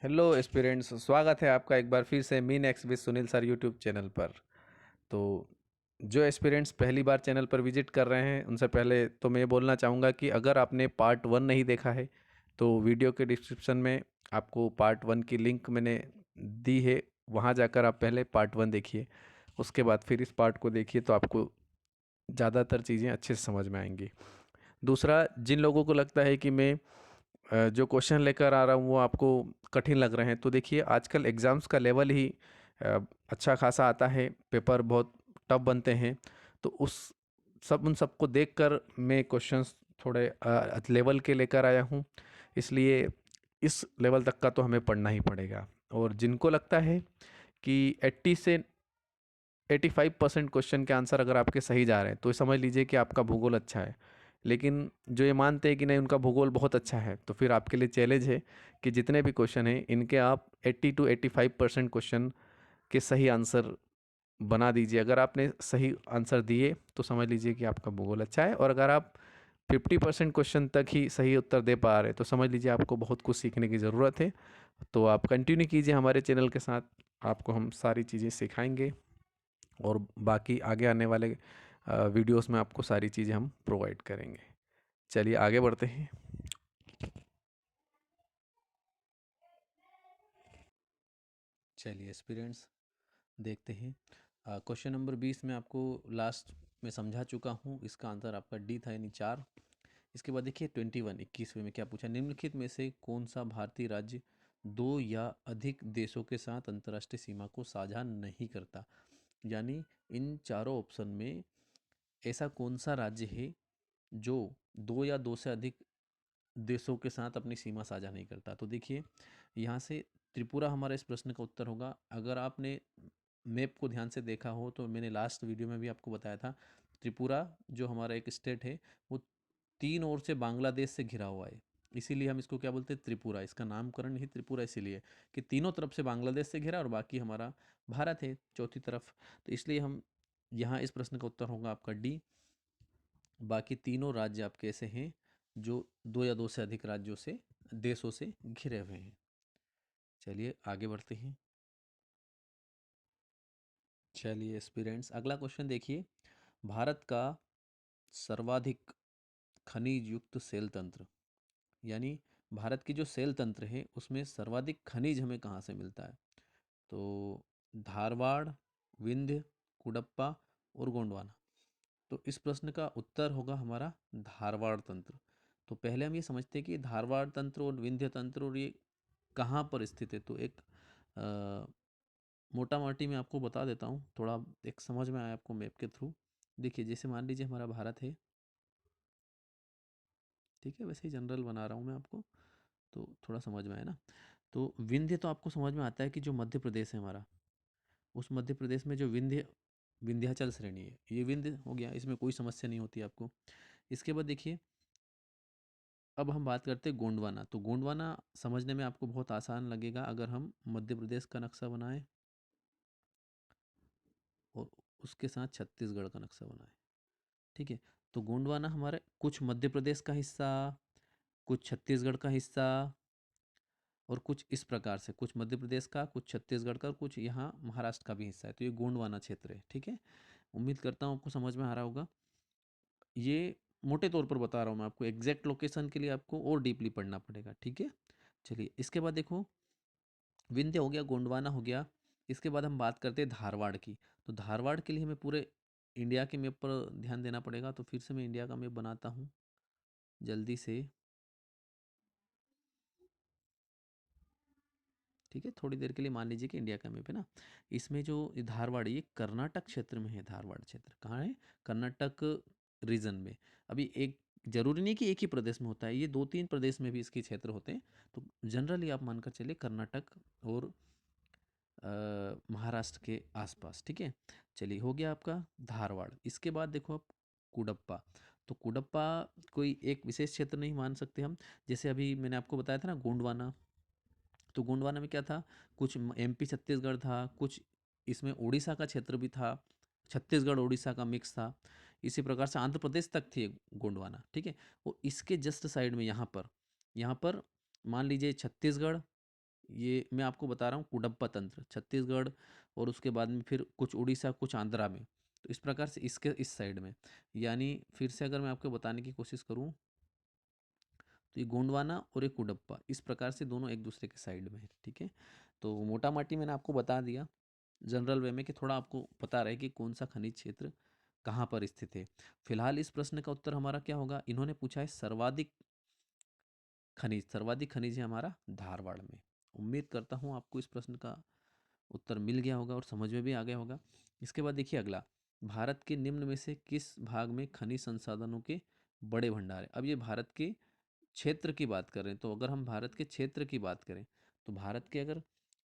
Hello aspirants, स्वागत है आपका एक बार फिर से mean x with Sunil sir YouTube channel पर। तो जो एस्पिरेंट्स पहली बार चैनल पर विजिट कर रहे हैं उनसे पहले तो मैं ये बोलना चाहूँगा कि अगर आपने पार्ट वन नहीं देखा है तो वीडियो के डिस्क्रिप्शन में आपको पार्ट वन की लिंक मैंने दी है। वहाँ जाकर आप पहले पार्ट वन देखिए, उसके बाद फिर इस पार्ट को देखिए तो आपको ज़्यादातर चीज़ें अच्छे से समझ में आएंगी। दूसरा, जिन लोगों को लगता है कि मैं जो क्वेश्चन लेकर आ रहा हूँ वो आपको कठिन लग रहे हैं, तो देखिए आजकल एग्ज़ाम्स का लेवल ही अ, अच्छा खासा आता है, पेपर बहुत टफ बनते हैं। तो उन सबको देखकर मैं क्वेश्चंस थोड़े लेवल के लेकर आया हूँ। इसलिए इस लेवल तक का तो हमें पढ़ना ही पड़ेगा। और जिनको लगता है कि 80 से 85% क्वेश्चन के आंसर अगर आपके सही जा रहे हैं तो समझ लीजिए कि आपका भूगोल अच्छा है। लेकिन जो ये मानते हैं कि नहीं उनका भूगोल बहुत अच्छा है, तो फिर आपके लिए चैलेंज है कि जितने भी क्वेश्चन हैं इनके आप 80 to 85% क्वेश्चन के सही आंसर बना दीजिए। अगर आपने सही आंसर दिए तो समझ लीजिए कि आपका भूगोल अच्छा है, और अगर आप 50% क्वेश्चन तक ही सही उत्तर दे पा रहे हैं तो समझ लीजिए आपको बहुत कुछ सीखने की ज़रूरत है। तो आप कंटिन्यू कीजिए हमारे चैनल के साथ, आपको हम सारी चीज़ें सिखाएंगे और बाकी आगे आने वाले वीडियोस में आपको सारी चीज़ें हम प्रोवाइड करेंगे। चलिए आगे बढ़ते हैं। चलिए एस्पिरेंट्स, देखते हैं। क्वेश्चन नंबर 20 में आपको लास्ट में समझा चुका हूँ, इसका आंसर आपका डी था, यानी 4। इसके बाद देखिए 21वें में क्या पूछा, निम्नलिखित में से कौन सा भारतीय राज्य दो या अधिक देशों के साथ अंतर्राष्ट्रीय सीमा को साझा नहीं करता। यानी इन चारों ऑप्शन में ऐसा कौन सा राज्य है जो दो या दो से अधिक देशों के साथ अपनी सीमा साझा नहीं करता। तो देखिए यहाँ से त्रिपुरा हमारा इस प्रश्न का उत्तर होगा। अगर आपने मैप को ध्यान से देखा हो तो मैंने लास्ट वीडियो में भी आपको बताया था, त्रिपुरा जो हमारा एक स्टेट है वो तीन ओर से बांग्लादेश से घिरा हुआ है। इसीलिए हम इसको क्या बोलते हैं, त्रिपुरा। इसका नामकरण ही त्रिपुरा इसीलिए कि तीनों तरफ से बांग्लादेश से घिरा और बाकी हमारा भारत है चौथी तरफ। तो इसलिए हम यहाँ इस प्रश्न का उत्तर होगा आपका डी। बाकी तीनों राज्य आपके ऐसे हैं जो दो या दो से अधिक राज्यों से देशों से घिरे हुए हैं। चलिए आगे बढ़ते हैं। चलिए एस्पिरेंट्स, अगला क्वेश्चन देखिए, भारत का सर्वाधिक खनिज युक्त सेल तंत्र, यानी भारत की जो सेल तंत्र है उसमें सर्वाधिक खनिज हमें कहाँ से मिलता है। तो धारवाड़, विंध्य, कुडप्पा और गोंडवाना। तो इस प्रश्न का उत्तर होगा हमारा धारवाड़ तंत्र। तो पहले हम ये समझते हैं कि धारवाड़ तंत्र और विंध्य तंत्र और ये कहाँ पर स्थित है। तो एक मोटा मोटी मैं आपको बता देता हूँ, थोड़ा एक समझ में आया आपको मैप के थ्रू। देखिए जैसे मान लीजिए हमारा भारत है, ठीक है, वैसे ही जनरल बना रहा हूँ मैं आपको तो थोड़ा समझ में आए ना। तो विंध्य तो आपको समझ में आता है कि जो मध्य प्रदेश है हमारा, उस मध्य प्रदेश में जो विंध्याचल श्रेणी है, ये विंध्य हो गया, इसमें कोई समस्या नहीं होती आपको। इसके बाद देखिए, अब हम बात करते हैं गोंडवाना। तो गोंडवाना समझने में आपको बहुत आसान लगेगा अगर हम मध्य प्रदेश का नक्शा बनाएं और उसके साथ छत्तीसगढ़ का नक्शा बनाएं। ठीक है, तो गोंडवाना हमारे कुछ मध्य प्रदेश का हिस्सा, कुछ छत्तीसगढ़ का हिस्सा, और कुछ इस प्रकार से, कुछ मध्य प्रदेश का, कुछ छत्तीसगढ़ का, कुछ यहाँ महाराष्ट्र का भी हिस्सा है। तो ये गोंडवाना क्षेत्र है। ठीक है, उम्मीद करता हूँ आपको समझ में आ रहा होगा। ये मोटे तौर पर बता रहा हूँ मैं आपको, एग्जैक्ट लोकेशन के लिए आपको और डीपली पढ़ना पड़ेगा। ठीक है, चलिए इसके बाद देखो, विंध्य हो गया, गोंडवाना हो गया। इसके बाद हम बात करते हैं धारवाड़ की। तो धारवाड़ के लिए हमें पूरे इंडिया के मैप पर ध्यान देना पड़ेगा। तो फिर से मैं इंडिया का मैप बनाता हूँ जल्दी से। ठीक है, थोड़ी देर के लिए मान लीजिए कि इंडिया का मैप है ना। इसमें जो धारवाड़, ये कर्नाटक क्षेत्र में है। धारवाड़ क्षेत्र कहाँ है, कर्नाटक रीजन में। अभी एक जरूरी नहीं कि एक ही प्रदेश में होता है, ये दो तीन प्रदेश में भी इसके क्षेत्र होते हैं। तो जनरली आप मानकर चलिए कर्नाटक और महाराष्ट्र के आसपास। ठीक है, चलिए हो गया आपका धारवाड़। इसके बाद देखो आप कुडप्पा। तो कुडप्पा कोई एक विशेष क्षेत्र नहीं मान सकते हम। जैसे अभी मैंने आपको बताया था ना गोंडवाना, तो गोंडवाना में क्या था, कुछ एमपी छत्तीसगढ़ था, कुछ इसमें उड़ीसा का क्षेत्र भी था, छत्तीसगढ़ उड़ीसा का मिक्स था। इसी प्रकार से आंध्र प्रदेश तक थी गोंडवाना। ठीक है, वो इसके जस्ट साइड में यहाँ पर मान लीजिए छत्तीसगढ़, ये मैं आपको बता रहा हूँ कुडप्पा तंत्र, छत्तीसगढ़ और उसके बाद में फिर कुछ उड़ीसा, कुछ आंध्रा में। तो इस प्रकार से इसके इस साइड में, यानी फिर से अगर मैं आपको बताने की कोशिश करूँ तो ये गोंडवाना और ये कुडप्पा इस प्रकार से दोनों एक दूसरे के साइड में है। ठीक है, तो मोटा माटी मैंने आपको बता दिया जनरल वे में कि थोड़ा आपको पता रहे कि कौन सा खनिज क्षेत्र कहाँ पर स्थित है। फिलहाल इस प्रश्न का उत्तर हमारा क्या होगा, इन्होंने पूछा है सर्वाधिक खनिज है हमारा धारवाड़ में। उम्मीद करता हूँ आपको इस प्रश्न का उत्तर मिल गया होगा और समझ में भी आ गया होगा। इसके बाद देखिए अगला, भारत के निम्न में से किस भाग में खनिज संसाधनों के बड़े भंडार है। अब ये भारत के क्षेत्र की बात कर रहे हैं, तो अगर हम भारत के क्षेत्र की बात करें तो भारत के अगर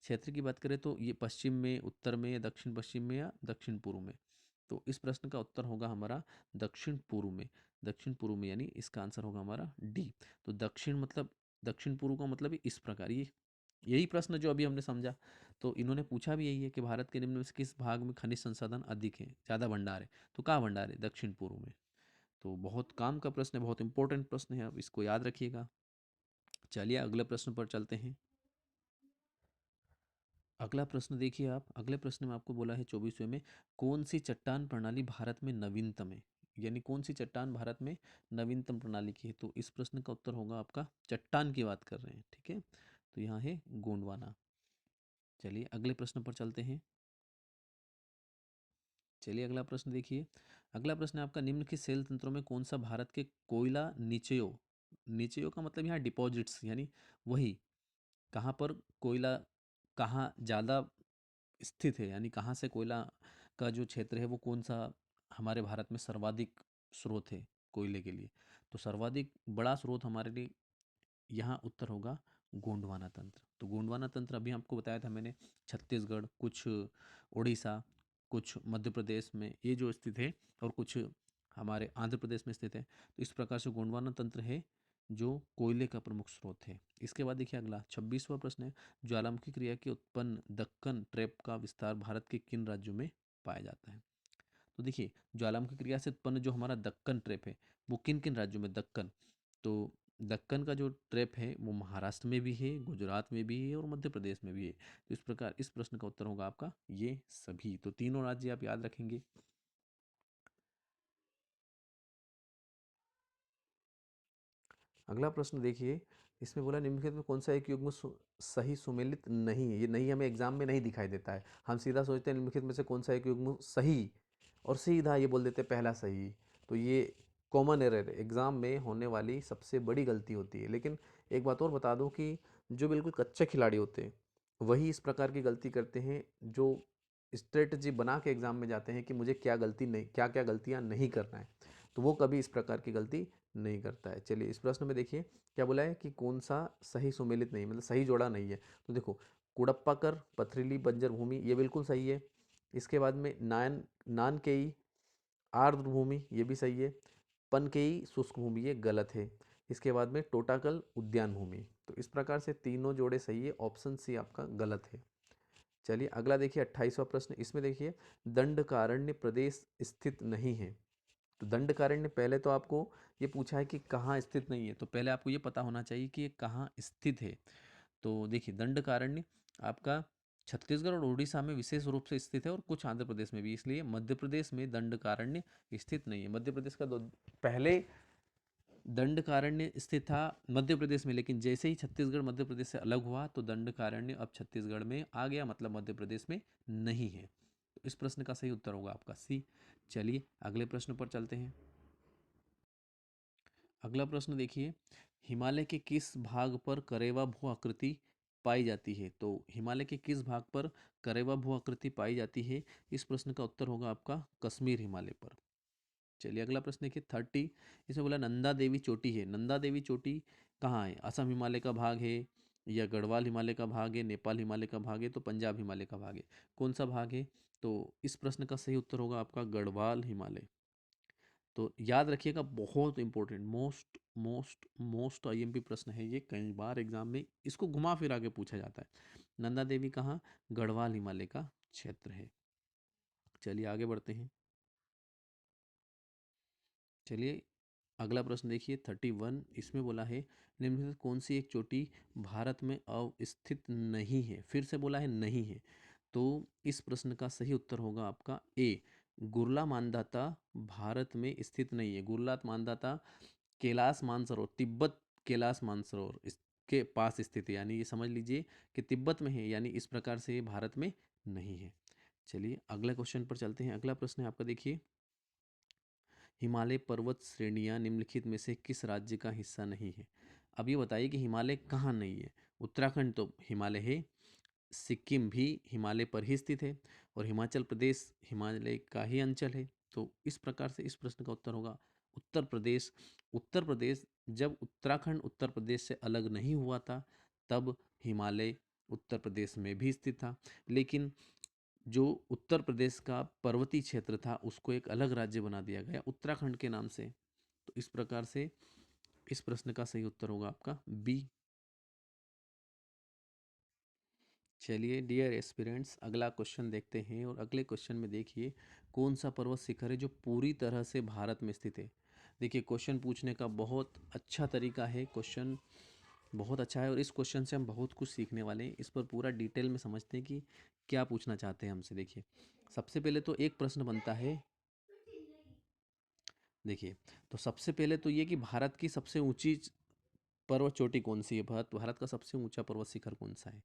क्षेत्र की बात करें तो ये पश्चिम में, उत्तर में, दक्षिण पश्चिम में या दक्षिण पूर्व में। तो इस प्रश्न का उत्तर होगा हमारा दक्षिण पूर्व में। दक्षिण पूर्व में यानी इसका आंसर होगा हमारा डी। तो दक्षिण मतलब, दक्षिण पूर्व का मतलब है इस प्रकार, ये यही प्रश्न जो अभी हमने समझा। तो इन्होंने पूछा भी यही है कि भारत के निम्न में से किस भाग में खनिज संसाधन अधिक है, ज़्यादा भंडार है। तो कहाँ भंडार है, दक्षिण पूर्व में। तो बहुत काम का प्रश्न है, बहुत इंपॉर्टेंट प्रश्न है, अब इसको याद रखिएगा। चलिए अगले प्रश्न पर चलते हैं। अगला प्रश्न देखिए आप, अगले प्रश्न में आपको बोला है 24वें में, कौन सी चट्टान प्रणाली भारत में नवीनतम है, यानी कौन सी चट्टान भारत में नवीनतम प्रणाली की है। तो इस प्रश्न का उत्तर होगा आपका, चट्टान की बात कर रहे हैं, ठीक है, तो यहाँ है गोंडवाना। चलिए अगले प्रश्न पर चलते हैं। चलिए अगला प्रश्न देखिए, अगला प्रश्न है आपका, निम्न के सेल तंत्रों में कौन सा भारत के कोयला निचयो, निचयो का मतलब यहाँ डिपॉजिट्स, यानी वही कहाँ पर कोयला कहाँ ज़्यादा स्थित है, यानी कहाँ से कोयला का जो क्षेत्र है वो कौन सा हमारे भारत में सर्वाधिक स्रोत है कोयले के लिए। तो सर्वाधिक बड़ा स्रोत हमारे लिए यहाँ उत्तर होगा गोंडवाना तंत्र। तो गोंडवाना तंत्र अभी आपको बताया था मैंने, छत्तीसगढ़, कुछ उड़ीसा, कुछ मध्य प्रदेश में ये जो स्थित है, और कुछ हमारे आंध्र प्रदेश में स्थित है। तो इस प्रकार से गोंडवाना तंत्र है जो कोयले का प्रमुख स्रोत है। इसके बाद देखिए अगला 26वां प्रश्न है, ज्वालामुखी क्रिया के उत्पन्न दक्कन ट्रैप का विस्तार भारत के किन राज्यों में पाया जाता है। तो देखिए ज्वालामुखी क्रिया से उत्पन्न जो हमारा दक्कन ट्रैप है वो किन किन राज्यों में, दक्कन, तो दक्कन का जो ट्रैप है वो महाराष्ट्र में भी है, गुजरात में भी है और मध्य प्रदेश में भी है। तो इस प्रकार इस प्रश्न का उत्तर होगा आपका ये सभी, तो तीनों राज्य आप याद रखेंगे। अगला प्रश्न देखिए, इसमें बोला निम्नलिखित में कौन सा एक युग्म सही सुमेलित नहीं है। ये नहीं हमें एग्जाम में नहीं दिखाई देता है, हम सीधा सोचते हैं निम्नलिखित में से कौन सा एक युग्म सही, और सीधा ये बोल देते हैं पहला सही। तो ये कॉमन एरर एग्जाम में होने वाली सबसे बड़ी गलती होती है। लेकिन एक बात और बता दूं कि जो बिल्कुल कच्चे खिलाड़ी होते हैं वही इस प्रकार की गलती करते हैं, जो स्ट्रेटजी बना के एग्जाम में जाते हैं कि मुझे क्या गलती नहीं, क्या क्या गलतियां नहीं करना है, तो वो कभी इस प्रकार की गलती नहीं करता है। चलिए इस प्रश्न में देखिए क्या बोला है कि कौन सा सही सुमेलित नहीं, मतलब सही जोड़ा नहीं है। तो देखो कुड़प्पाकर पथरीली बंजर भूमि ये बिल्कुल सही है। इसके बाद में नानकेई आर्द्र भूमि ये भी सही है। पनकेई शुष्क भूमि ये गलत है। इसके बाद में टोटाकल उद्यान भूमि, तो इस प्रकार से तीनों जोड़े सही है, ऑप्शन सी आपका गलत है। चलिए अगला देखिए 28वां प्रश्न, इसमें देखिए दंडकारण्य प्रदेश स्थित नहीं है। तो दंडकारण्य पहले तो आपको ये पूछा है कि कहाँ स्थित नहीं है, तो पहले आपको ये पता होना चाहिए कि ये कहाँ स्थित है। तो देखिए दंडकारण्य आपका छत्तीसगढ़ और उड़ीसा में विशेष रूप से स्थित है और कुछ आंध्र प्रदेश में भी, इसलिए मध्य प्रदेश में दंडकारण्य स्थित नहीं है। मध्य प्रदेश का दो पहले दंडकारण्य स्थित था मध्य प्रदेश में, लेकिन जैसे ही छत्तीसगढ़ मध्य प्रदेश से अलग हुआ तो दंडकारण्य अब छत्तीसगढ़ में आ गया, मतलब मध्य प्रदेश में नहीं है। तो इस प्रश्न का सही उत्तर होगा आपका सी। चलिए अगले प्रश्न पर चलते हैं। अगला प्रश्न देखिए, हिमालय के किस भाग पर करेवा भू आकृति पाई जाती है। तो हिमालय के किस भाग पर करेवा भू आकृति पाई जाती है, इस प्रश्न का उत्तर होगा आपका कश्मीर हिमालय पर। चलिए अगला प्रश्न देखिए 30, इसमें बोला नंदा देवी चोटी है, नंदा देवी चोटी कहाँ है, असम हिमालय का भाग है, या गढ़वाल हिमालय का भाग है, नेपाल हिमालय का भाग है, तो पंजाब हिमालय का भाग है, कौन सा भाग है। तो इस प्रश्न का सही उत्तर होगा आपका गढ़वाल हिमालय। तो याद रखिएगा बहुत important, most most most IMP प्रश्न है ये, कई बार एग्जाम में इसको घुमा फिरा के पूछा जाता है। नंदा देवी कहाँ, गढ़वाल हिमालय का क्षेत्र है। चलिए आगे बढ़ते हैं। चलिए अगला प्रश्न देखिए 31, इसमें बोला है निम्नलिखित कौन सी एक चोटी भारत में अवस्थित नहीं है। फिर से बोला है नहीं है। तो इस प्रश्न का सही उत्तर होगा आपका ए, गुरला मानधाता भारत में स्थित नहीं है। गुरला मानधाता कैलाश मानसरोवर, तिब्बत कैलाश मानसरोवर इसके पास स्थित है, यानी ये समझ लीजिए कि तिब्बत में है, यानी इस प्रकार से ये भारत में नहीं है। चलिए अगले क्वेश्चन पर चलते हैं। अगला प्रश्न है आपका, देखिए हिमालय पर्वत श्रेणियां निम्नलिखित में से किस राज्य का हिस्सा नहीं है। अब ये बताइए कि हिमालय कहाँ नहीं है। उत्तराखंड तो हिमालय है, सिक्किम भी हिमालय पर ही स्थित है, और हिमाचल प्रदेश हिमालय का ही अंचल है। तो इस प्रकार से इस प्रश्न का उत्तर होगा उत्तर प्रदेश। उत्तर प्रदेश जब उत्तराखंड उत्तर प्रदेश से अलग नहीं हुआ था तब हिमालय उत्तर प्रदेश में भी स्थित था, लेकिन जो उत्तर प्रदेश का पर्वतीय क्षेत्र था उसको एक अलग राज्य बना दिया गया उत्तराखंड के नाम से। तो इस प्रकार से इस प्रश्न का सही उत्तर होगा आपका बी। चलिए डियर एस्पिरेंट्स, अगला क्वेश्चन देखते हैं, और अगले क्वेश्चन में देखिए कौन सा पर्वत शिखर है जो पूरी तरह से भारत में स्थित है। देखिए क्वेश्चन पूछने का बहुत अच्छा तरीका है, क्वेश्चन बहुत अच्छा है, और इस क्वेश्चन से हम बहुत कुछ सीखने वाले हैं। इस पर पूरा डिटेल में समझते हैं कि क्या पूछना चाहते हैं हमसे। देखिए सबसे पहले तो एक प्रश्न बनता है, देखिए तो सबसे पहले तो ये कि भारत की सबसे ऊंची पर्वत चोटी कौन सी है, भारत भारत का सबसे ऊंचा पर्वत शिखर कौन सा है।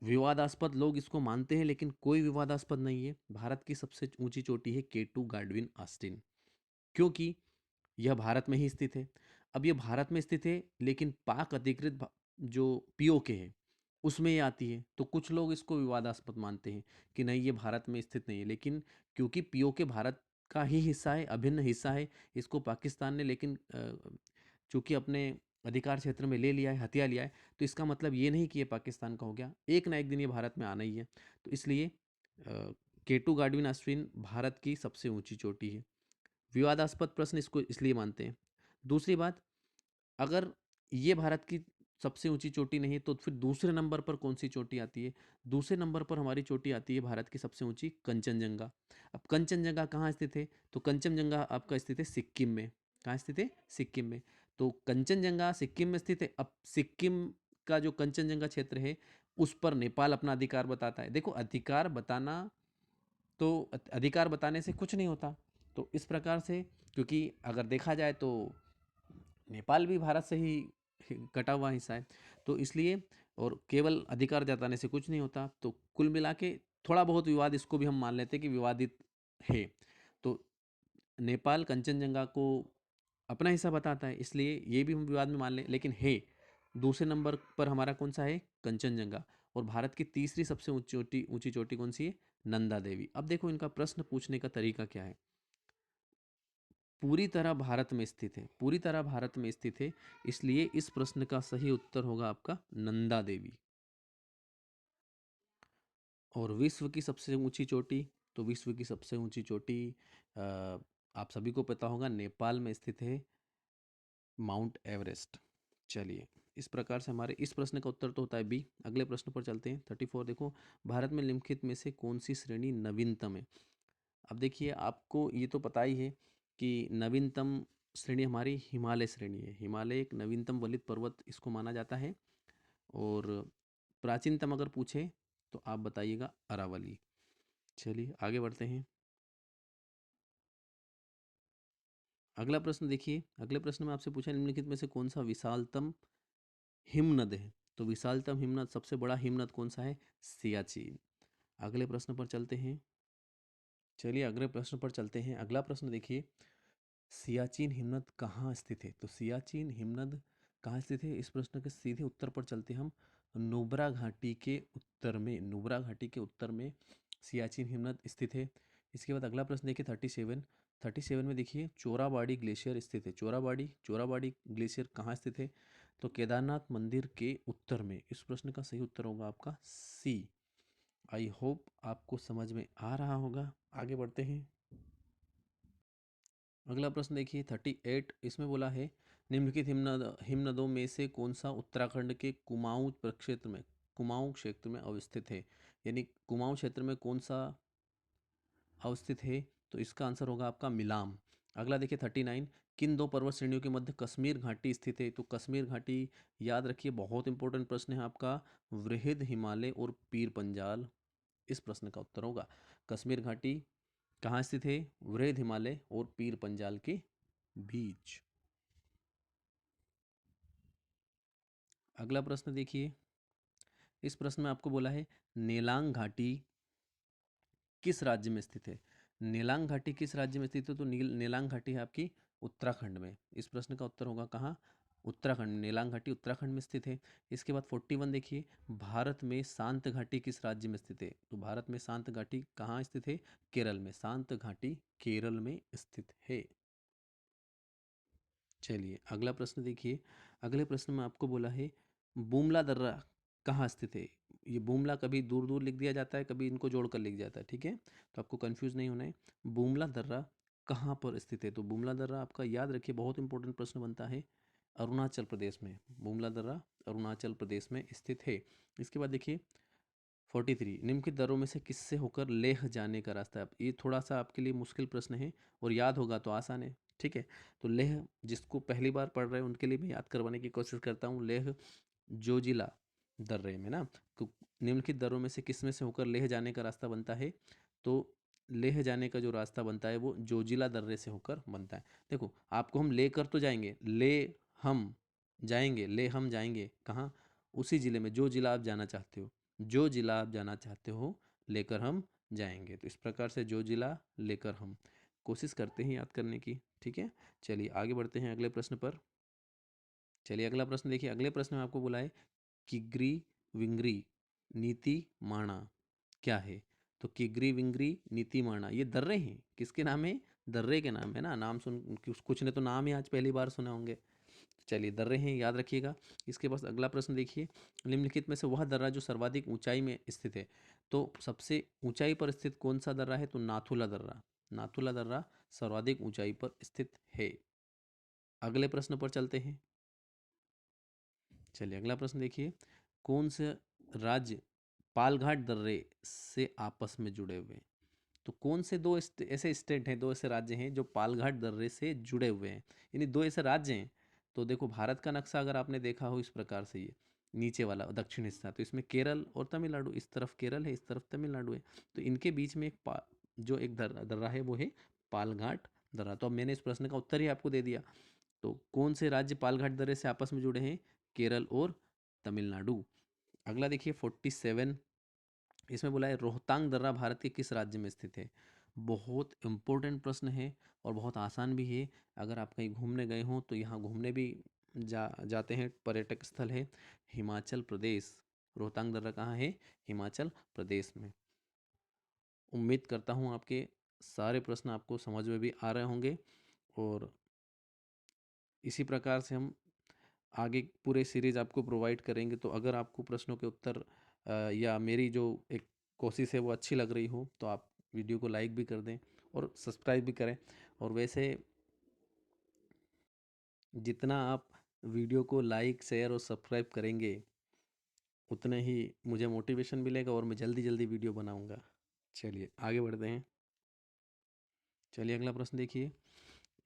विवादास्पद लोग इसको मानते हैं, लेकिन कोई विवादास्पद नहीं है। भारत की सबसे ऊंची चोटी है केटू गाडविन आस्टिन, क्योंकि यह भारत में ही स्थित है। अब यह भारत में स्थित है, लेकिन पाक अधिकृत जो पीओके है उसमें ये आती है, तो कुछ लोग इसको विवादास्पद मानते हैं कि नहीं ये भारत में स्थित नहीं है, लेकिन क्योंकि पीओके भारत का ही हिस्सा है, अभिन्न हिस्सा है, इसको पाकिस्तान ने लेकिन चूंकि अपने अधिकार क्षेत्र में ले लिया है, हथिया लिया है, तो इसका मतलब ये नहीं कि ये पाकिस्तान का हो गया, एक ना एक दिन ये भारत में आना ही है। तो इसलिए केटू गाडविन आस्ट्रिन भारत की सबसे ऊंची चोटी है। विवादास्पद प्रश्न इसको इसलिए मानते हैं। दूसरी बात, अगर ये भारत की सबसे ऊंची चोटी नहीं है तो फिर दूसरे नंबर पर कौन सी चोटी आती है। दूसरे नंबर पर हमारी चोटी आती है भारत की सबसे ऊंची कंचनजंगा। अब कंचनजंगा कहाँ स्थित है, तो कंचनजंगा आपका स्थित है सिक्किम में। कहाँ स्थित है, सिक्किम में। तो कंचनजंगा सिक्किम में स्थित है। अब सिक्किम का जो कंचनजंगा क्षेत्र है उस पर नेपाल अपना अधिकार बताता है। देखो अधिकार बताना, तो अधिकार बताने से कुछ नहीं होता। तो इस प्रकार से, क्योंकि अगर देखा जाए तो नेपाल भी भारत से ही कटा हुआ हिस्सा है, तो इसलिए, और केवल अधिकार जताने से कुछ नहीं होता। तो कुल मिला के थोड़ा बहुत विवाद इसको भी हम मान लेते हैं कि विवादित है। तो नेपाल कंचनजंगा को अपना हिस्सा बताता है, इसलिए ये भी हम विवाद में मान लें, लेकिन है दूसरे नंबर पर हमारा कौन सा है, कंचनजंगा। और भारत की तीसरी सबसे ऊंची चोटी कौन सी है, नंदा देवी। अब देखो इनका प्रश्न पूछने का तरीका क्या है। पूरी तरह भारत में स्थित है, पूरी तरह भारत में स्थित है, इसलिए इस प्रश्न का सही उत्तर होगा आपका नंदा देवी। और विश्व की सबसे ऊंची चोटी, तो विश्व की सबसे ऊंची चोटी अ, आप सभी को पता होगा नेपाल में स्थित है, माउंट एवरेस्ट। चलिए इस प्रकार से हमारे इस प्रश्न का उत्तर तो होता है बी। अगले प्रश्न पर चलते हैं 34। देखो भारत में निम्नलिखित में से कौन सी श्रेणी नवीनतम है। अब देखिए आपको ये तो पता ही है कि नवीनतम श्रेणी हमारी हिमालय श्रेणी है। हिमालय एक नवीनतम वलित पर्वत इसको माना जाता है। और प्राचीनतम अगर पूछे तो आप बताइएगा अरावली। चलिए आगे बढ़ते हैं। अगला प्रश्न देखिए, अगले प्रश्न में आपसे पूछा निम्नलिखित में से कौन सा विशालतम हिमनद है। तो विशालतम हिमनद, सबसे बड़ा हिमनद कौन सा है, सियाचिन। अगले प्रश्न पर चलते हैं। चलिए अगले प्रश्न पर चलते हैं। अगला प्रश्न देखिए, सियाचिन हिमनद कहाँ स्थित है। तो सियाचिन हिमनद कहाँ स्थित है, इस प्रश्न के सीधे उत्तर पर चलते हैं हम। नुब्रा घाटी के उत्तर में, नुब्रा घाटी के उत्तर में सियाचिन हिमनद स्थित है। इसके बाद अगला प्रश्न देखिए 37। 37 में देखिए चोराबाड़ी ग्लेशियर स्थित है। चोराबाड़ी चोराबाड़ी ग्लेशियर कहाँ स्थित है, तो केदारनाथ मंदिर के उत्तर में। इस प्रश्न का सही उत्तर होगा आपका सी। आई होप आपको समझ में आ रहा होगा। आगे बढ़ते हैं। अगला प्रश्न देखिए 38। इसमें बोला है निम्नलिखित हिमनदों में से कौन सा उत्तराखंड के कुमाऊं प्रक्षेत्र में, कुमाऊं क्षेत्र में अवस्थित है। यानी कुमाऊं क्षेत्र में कौन सा अवस्थित है, तो इसका आंसर होगा आपका मिलाम। अगला देखिए 39, किन दो पर्वत श्रेणियों के मध्य कश्मीर घाटी स्थित है? तो कश्मीर घाटी याद रखिए, बहुत इंपॉर्टेंट प्रश्न है आपका। वृहद हिमालय और पीर पंजाल, इस प्रश्न का उत्तर होगा। कश्मीर घाटी कहाँ स्थित है? वृहद हिमालय और पीर पंजाल के बीच। अगला प्रश्न देखिए, इस प्रश्न में आपको बोला है नेलांग घाटी किस राज्य में स्थित है? नेलांग घाटी किस राज्य में स्थित है? तो नेलांग घाटी है आपकी उत्तराखंड में। इस प्रश्न का उत्तर होगा कहाँ? उत्तराखंड में। नेलांग घाटी उत्तराखंड में स्थित है। इसके बाद 41 देखिए, भारत में शांत घाटी किस राज्य में स्थित है? तो भारत में शांत घाटी कहाँ स्थित है? केरल में। शांत घाटी केरल में स्थित है। चलिए अगला प्रश्न देखिए, अगले प्रश्न में आपको बोला है बुमला दर्रा कहाँ स्थित है? ये बुमला कभी दूर दूर लिख दिया जाता है, कभी इनको जोड़कर लिख जाता है, ठीक है, तो आपको कंफ्यूज नहीं होना है। बुमला दर्रा कहाँ पर स्थित है? तो बुमला दर्रा आपका याद रखिए, बहुत इंपॉर्टेंट प्रश्न बनता है, अरुणाचल प्रदेश में। बुमला दर्रा अरुणाचल प्रदेश में स्थित है। इसके बाद देखिए 43, निम्नलिखित दर्रों में से किससे होकर लेह जाने का रास्ता है? ये थोड़ा सा आपके लिए मुश्किल प्रश्न है, और याद होगा तो आसान है, ठीक है। तो लेह जिसको पहली बार पढ़ रहे हैं उनके लिए मैं याद करवाने की कोशिश करता हूँ। लेह जोजिला दर्रे में ना, तो निम्नलिखित दर्रों में से किस में से होकर लेह जाने का रास्ता बनता है? तो लेह जाने का जो रास्ता बनता है वो जोजिला दर्रे से होकर बनता है। देखो आपको हम लेकर तो जाएंगे, हम ले हम जाएंगे कहाँ? उसी ज़िले में जो ज़िला आप जाना चाहते हो, जो ज़िला आप जाना चाहते हो लेकर हम जाएंगे। तो इस प्रकार से जो ज़िला लेकर हम, कोशिश करते हैं याद करने की, ठीक है। चलिए आगे बढ़ते हैं अगले प्रश्न पर। चलिए अगला प्रश्न देखिए, अगले प्रश्न में आपको बोला है किग्री विंगरी नीति माणा क्या है? तो किग्री विंगरी नीति माणा ये दर्रे हैं, किसके नाम है? दर्रे के नाम है ना, नाम सुन कुछ ने तो नाम ही आज पहली बार सुने होंगे। चलिए दर्रे हैं, याद रखिएगा। इसके बाद अगला प्रश्न देखिए, निम्नलिखित में से वह दर्रा जो सर्वाधिक ऊंचाई में स्थित है? तो सबसे ऊंचाई पर स्थित कौन सा दर्रा है? तो नाथुला दर्रा। नाथुला दर्रा सर्वाधिक ऊंचाई पर स्थित है। अगले प्रश्न पर चलते हैं। चलिए अगला प्रश्न देखिए, कौन से राज्य पालघाट दर्रे से आपस में जुड़े हुए हैं? तो कौन से दो ऐसे स्टेट हैं, दो ऐसे राज्य हैं जो पालघाट दर्रे से जुड़े हुए हैं, यानी दो ऐसे राज्य हैं। तो देखो भारत का नक्शा अगर आपने देखा हो इस प्रकार से, ये नीचे वाला दक्षिण हिस्सा, तो इसमें केरल और तमिलनाडु, इस तरफ केरल है, इस तरफ तमिलनाडु है। तो इनके बीच में जो एक दर्रा है वो है पालघाट दर्रा। तो अब मैंने इस प्रश्न का उत्तर ही आपको दे दिया। तो कौन से राज्य पालघाट दर्रे से आपस में जुड़े हैं? केरल और तमिलनाडु। अगला देखिए 47, इसमें बोला है रोहतांग दर्रा भारत के किस राज्य में स्थित है? बहुत इंपॉर्टेंट प्रश्न है और बहुत आसान भी है। अगर आप कहीं घूमने गए हों तो यहाँ घूमने भी जाते हैं, पर्यटक स्थल है हिमाचल प्रदेश। रोहतांग दर्रा कहाँ है? हिमाचल प्रदेश में। उम्मीद करता हूँ आपके सारे प्रश्न आपको समझ में भी आ रहे होंगे, और इसी प्रकार से हम आगे पूरे सीरीज आपको प्रोवाइड करेंगे। तो अगर आपको प्रश्नों के उत्तर या मेरी जो एक कोशिश है वो अच्छी लग रही हो तो आप वीडियो को लाइक भी कर दें और सब्सक्राइब भी करें। और वैसे जितना आप वीडियो को लाइक शेयर और सब्सक्राइब करेंगे उतने ही मुझे मोटिवेशन मिलेगा और मैं जल्दी जल्दी वीडियो बनाऊंगा। चलिए आगे बढ़ते हैं। चलिए अगला प्रश्न देखिए,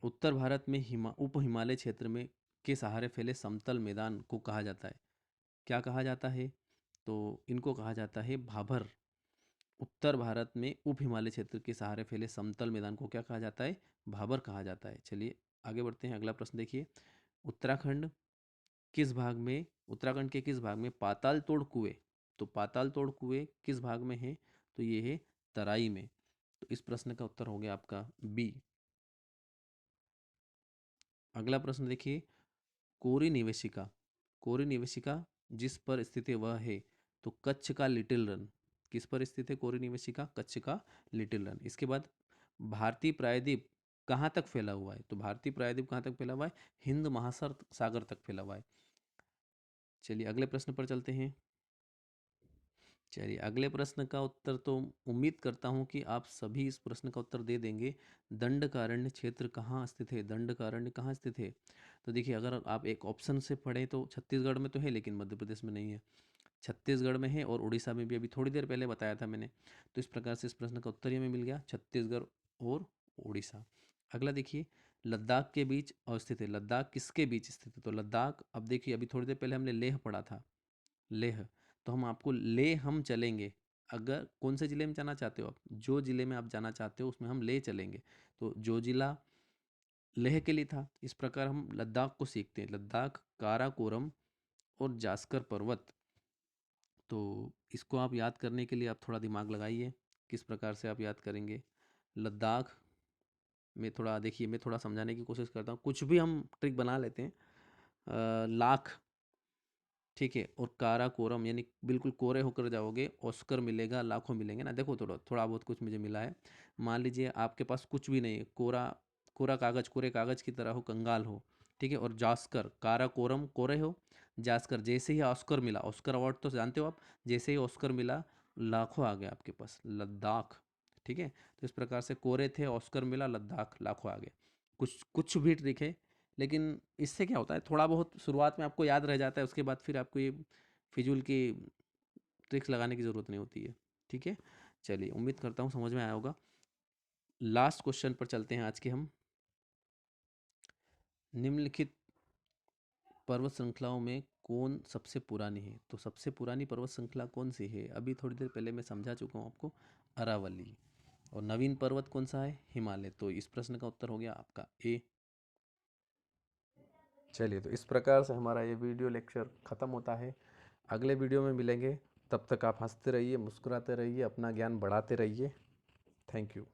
उत्तर भारत में उप हिमालय क्षेत्र में के सहारे फैले समतल मैदान को कहा जाता है? क्या कहा जाता है? तो इनको कहा जाता है भाबर। उत्तर भारत में उप हिमालय क्षेत्र के सहारे फैले समतल मैदान को क्या कहा जाता है? भाबर कहा जाता है। चलिए आगे बढ़ते हैं, अगला प्रश्न देखिए, उत्तराखंड किस भाग में, उत्तराखंड के किस भाग में पाताल तोड़ कुएं, तो पाताल तोड़ कुएं किस भाग में है? तो ये है तराई में। तो इस प्रश्न का उत्तर हो गया आपका बी। अगला प्रश्न देखिए, कोरी निवेशिका, कोरी निवेशिका जिस पर स्थित है वह है? तो कच्छ का लिटिल रन। किस पर स्थित है कोरी निवेशिका? कच्छ का लिटिल रन। इसके बाद भारतीय प्रायद्वीप कहाँ तक फैला हुआ है? तो भारतीय प्रायद्वीप कहाँ तक फैला हुआ है? हिंद महासागर सागर तक फैला हुआ है। चलिए अगले प्रश्न पर चलते हैं। चलिए अगले प्रश्न का उत्तर तो उम्मीद करता हूँ कि आप सभी इस प्रश्न का उत्तर दे देंगे। दंडकारण्य क्षेत्र कहाँ स्थित है? दंडकारण्य कहाँ स्थित है? तो देखिए अगर आप एक ऑप्शन से पढ़ें तो छत्तीसगढ़ में तो है, लेकिन मध्य प्रदेश में नहीं है। छत्तीसगढ़ में है और उड़ीसा में भी, अभी थोड़ी देर पहले बताया था मैंने। तो इस प्रकार से इस प्रश्न का उत्तर ही हमें मिल गया, छत्तीसगढ़ और उड़ीसा। अगला देखिए, लद्दाख के बीच अवस्थित है। लद्दाख किसके बीच स्थित है? तो लद्दाख, अब देखिए अभी थोड़ी देर पहले हमने लेह पढ़ा था, लेह। तो हम आपको ले हम चलेंगे, अगर कौन से ज़िले में जाना चाहते हो आप, जो ज़िले में आप जाना चाहते हो उसमें हम ले चलेंगे। तो जो ज़िला लेह के लिए था, इस प्रकार हम लद्दाख को सीखते हैं। लद्दाख, काराकोरम और जास्कर पर्वत। तो इसको आप याद करने के लिए आप थोड़ा दिमाग लगाइए, किस प्रकार से आप याद करेंगे। लद्दाख में थोड़ा देखिए, मैं थोड़ा समझाने की कोशिश करता हूँ, कुछ भी हम ट्रिक बना लेते हैं। लाख, ठीक है, और काराकोरम यानी बिल्कुल कोरे होकर जाओगे, ऑस्कर मिलेगा, लाखों मिलेंगे ना। देखो थोड़ा थोड़ा बहुत कुछ मुझे मिला है। मान लीजिए आपके पास कुछ भी नहीं है, कोरा कोरा कागज, कोरे कागज की तरह हो, कंगाल हो, ठीक है, और जास्कर, काराकोरम कोरे हो, जास्कर जैसे ही ऑस्कर मिला, ऑस्कर अवार्ड तो जानते हो आप, जैसे ही ऑस्कर मिला लाखों आ गए आपके पास, लद्दाख, ठीक है। तो इस प्रकार से कोरे थे, ऑस्कर मिला, लद्दाख, लाखों आ गए। कुछ कुछ भी ट्रिक है, लेकिन इससे क्या होता है, थोड़ा बहुत शुरुआत में आपको याद रह जाता है, उसके बाद फिर आपको ये फिजूल की ट्रिक्स लगाने की ज़रूरत नहीं होती है, ठीक है। चलिए, उम्मीद करता हूँ समझ में आया होगा। लास्ट क्वेश्चन पर चलते हैं आज के हम। निम्नलिखित पर्वत श्रृंखलाओं में कौन सबसे पुरानी है? तो सबसे पुरानी पर्वत श्रृंखला कौन सी है? अभी थोड़ी देर पहले मैं समझा चुका हूँ आपको, अरावली। और नवीन पर्वत कौन सा है? हिमालय। तो इस प्रश्न का उत्तर हो गया आपका ए। चलिए, तो इस प्रकार से हमारा ये वीडियो लेक्चर ख़त्म होता है। अगले वीडियो में मिलेंगे, तब तक आप हंसते रहिए, मुस्कुराते रहिए, अपना ज्ञान बढ़ाते रहिए। Thank you.